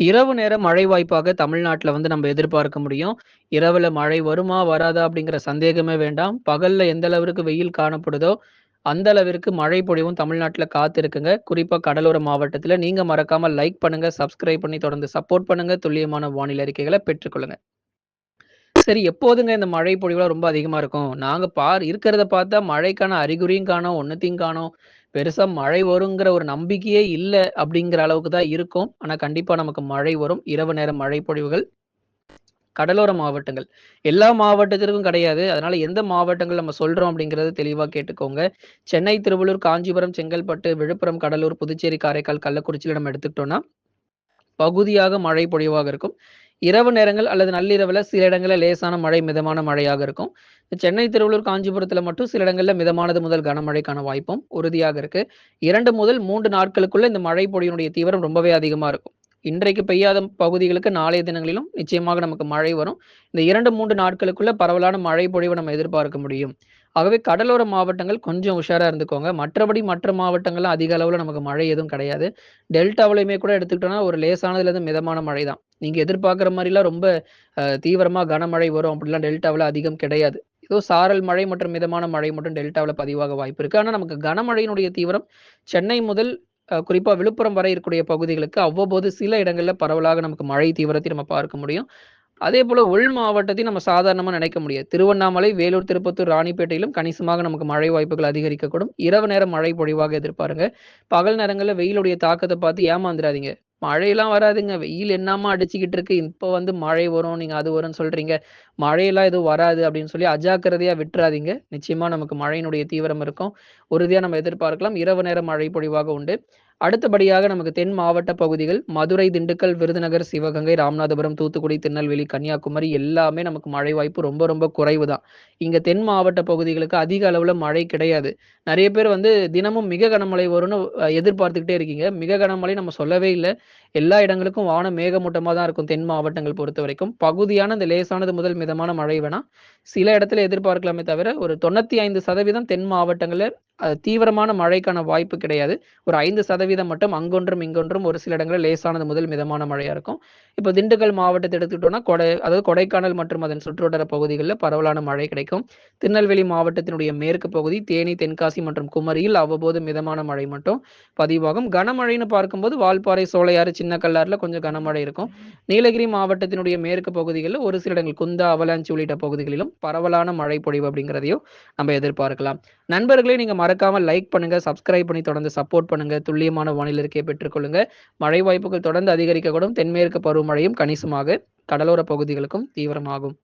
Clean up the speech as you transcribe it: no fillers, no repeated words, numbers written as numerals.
இரவு நேர மழை வாய்ப்பாக தமிழ்நாட்டுல நம்ம எதிர்பார்க்க முடியும். இரவுல மழை வருமா? வராதா? அப்படிங்கிற சந்தேகமே வேண்டாம். பகல்ல எந்த அளவிற்கு வெயில் காணப்படுதோ, அந்த அளவிற்கு மழை பொழிவும் தமிழ்நாட்டுல காத்திருக்குங்க. குறிப்பா கடலோர மாவட்டத்தில. நீங்க மறக்காம லைக் பண்ணுங்க, சப்ஸ்கிரைப் பண்ணி தொடர்ந்து சப்போர்ட் பண்ணுங்க. துல்லியமான வானிலை அறிக்கைகள பெற்றுக்கொள்ளுங்க. சரி, எப்போதுங்க இந்த மழை பொழிவுலாம் ரொம்ப அதிகமா இருக்கும்? நாங்க இருக்கிறத பார்த்தா மழைக்கான அறிகுறியும் காணோம், ஒண்ணுத்தையும் காணோம். பெருசா மழை வருங்கிற ஒரு நம்பிக்கையே இல்ல அப்படிங்கிற அளவுக்கு தான் இருக்கும். ஆனா கண்டிப்பா நமக்கு மழை வரும். இரவு நேர மழை பொழிவுகள். கடலோர மாவட்டங்கள். எல்லா மாவட்டத்திற்கும் கிடையாது. அதனால எந்த மாவட்டங்கள் நம்ம சொல்றோம் அப்படிங்கிறத தெளிவா கேட்டுக்கோங்க. சென்னை, திருவள்ளூர், காஞ்சிபுரம், செங்கல்பட்டு, விழுப்புரம், கடலூர், புதுச்சேரி, காரைக்கால், கள்ளக்குறிச்சியில நம்ம எடுத்துக்கிட்டோம்னா, பகுதியாக மழை பொழிவாக இருக்கும். இரவு நேரங்கள் அல்லது நள்ளிரவுல சில இடங்கள்ல லேசான மழை, மிதமான மழையாக இருக்கும். சென்னை, திருவள்ளூர், காஞ்சிபுரத்தில மட்டும் சில இடங்கள்ல மிதமானது முதல் கனமழைக்கான வாய்ப்பும் உறுதியாக இருக்கு. 2 முதல் 3 நாட்களுக்குள்ள இந்த மழை பொழிவினுடைய தீவிரம் ரொம்பவே அதிகமா இருக்கும். இன்றைக்கு பெய்யாத பகுதிகளுக்கு நாளைய தினங்களிலும் நிச்சயமாக நமக்கு மழை வரும். இந்த 2, 3 நாட்களுக்குள்ள பரவலான மழை பொழிவை நம்ம எதிர்பார்க்க முடியும். ஆகவே கடலோர மாவட்டங்கள் கொஞ்சம் உஷாரா இருந்துக்கோங்க. மற்றபடி மற்ற மாவட்டங்கள்ல அதிக அளவுல நமக்கு மழை எதுவும் கிடையாது. டெல்டாவிலுமே கூட எடுத்துக்கிட்டோம்னா, ஒரு லேசானதுலேருந்து மிதமான மழை தான். நீங்க எதிர்பார்க்கிற மாரிலாம் ரொம்ப தீவிரமா கனமழை வரும் அப்படிலாம் டெல்டாவுல அதிகம் கிடையாது. ஏதோ சாரல் மழை மற்றும் மிதமான மழை மட்டும் டெல்டாவுல பதிவாக வாய்ப்பு இருக்கு. ஆனா நமக்கு கனமழையினுடைய தீவிரம் சென்னை முதல் குறிப்பா விழுப்புரம் வரை இருக்கக்கூடிய பகுதிகளுக்கு அவ்வப்போது சில இடங்கள்ல பரவலாக நமக்கு மழை தீவிரத்தை நம்ம பார்க்க முடியும். அதேபோல உள் மாவட்டத்தையும் நம்ம சாதாரணமா நினைக்க முடியாது. திருவண்ணாமலை, வேலூர், திருப்பத்தூர், ராணிப்பேட்டையிலும் கணிசமாக நமக்கு மழை வாய்ப்புகள் அதிகரிக்கக்கூடும். இரவு நேர மழை பொழிவாக எதிர்பாருங்க. பகல் நேரங்கள்ல வெயிலுடைய தாக்கத்த பார்த்து ஏமாந்துராதீங்க. மழையெல்லாம் வராதுங்க. வெயில் என்னாம அடிச்சுக்கிட்டு இருக்கு. இப்ப மழை வரும், நீங்க அது வரும்ன்னு சொல்றீங்க. மழையெல்லாம் எதுவும் வராது அப்படின்னு சொல்லி அஜாக்கிரதையா விட்டுறாதீங்க. நிச்சயமா நமக்கு மழையினுடைய தீவிரம் இருக்கும். உறுதியா நம்ம எதிர்பார்க்கலாம். இரவு நேர மழை பொழிவாக உண்டு. அடுத்தபடியாக நமக்கு தென் மாவட்ட பகுதிகள் மதுரை, திண்டுக்கல், விருதுநகர், சிவகங்கை, ராமநாதபுரம், தூத்துக்குடி, திருநெல்வேலி, கன்னியாகுமரி எல்லாமே நமக்கு மழை வாய்ப்பு ரொம்ப ரொம்ப குறைவு தான். இங்க தென் மாவட்ட பகுதிகளுக்கு அதிக அளவுல மழை கிடையாது. நெறைய பேர் தினமும் மிக கனமழை வரும்னு எதிர்பார்த்துக்கிட்டே இருக்கீங்க. மிக கனமழை நம்ம சொல்லவே இல்ல. எல்லா இடங்களுக்கும் வானம் மேகமூட்டமா தான் இருக்கும் தென் மாவட்டங்கள் பொறுத்தவரைக்கும். பகுதியான இந்த லேசானது முதல் மிதமான மழை வேணா சில இடத்துல எதிர்பார்க்கலாமே தவிர, ஒரு 95% தென் மாவட்டங்கள்ல தீவிரமான மழைக்கான வாய்ப்பு கிடையாது. ஒரு 5% மட்டும் அங்கொன்றும், இங்கொன்றும் ஒரு சில இடங்கள்ல லேசானது முதல் மிதமான மழையா இருக்கும். இப்போ திண்டுக்கல் மாவட்டத்த எடுத்துக்கிட்டோம்னா, அதாவது கொடைக்கானல் மற்றும் அதன் சுற்றுவட்டார பகுதிகள்ல பரவலான மழை கிடைக்கும். திருநெல்வேலி மாவட்டத்தினுடைய மேற்கு பகுதி, தேனி, தென்காசி மற்றும் குமரியில் அவ்வப்போது மிதமான மழை மட்டும் பதிவாகும். கனமழைன்னு பார்க்கும்போது வால்பாறை, சோலையாறு, சின்ன கல்லாறுல கொஞ்சம் கனமழை இருக்கும். நீலகிரி மாவட்டத்தினுடைய மேற்கு பகுதிகள்ல ஒரு சில இடங்கள் குந்தா, அவலாஞ்சி உள்ளிட்ட பகுதிகளிலும் பரவலான மழை பொழிவு அப்படிங்கிறதையும் நம்ம எதிர்பார்க்கலாம். நண்பர்களே, நீங்க மறக்காம லைக் பண்ணுங்க, சப்ஸ்கிரைப் பண்ணி தொடர்ந்து சப்போர்ட் பண்ணுங்க. துல்லியமான வானிலை அறிக்கையை பெற்றுக்கொள்ளுங்க. மழை வாய்ப்புகள் தொடர்ந்து அதிகரிக்கக்கூடும். தென்மேற்கு பருவமழையும் கணிசமாக கடலோர பகுதிகளுக்கும் தீவிரமாகும்.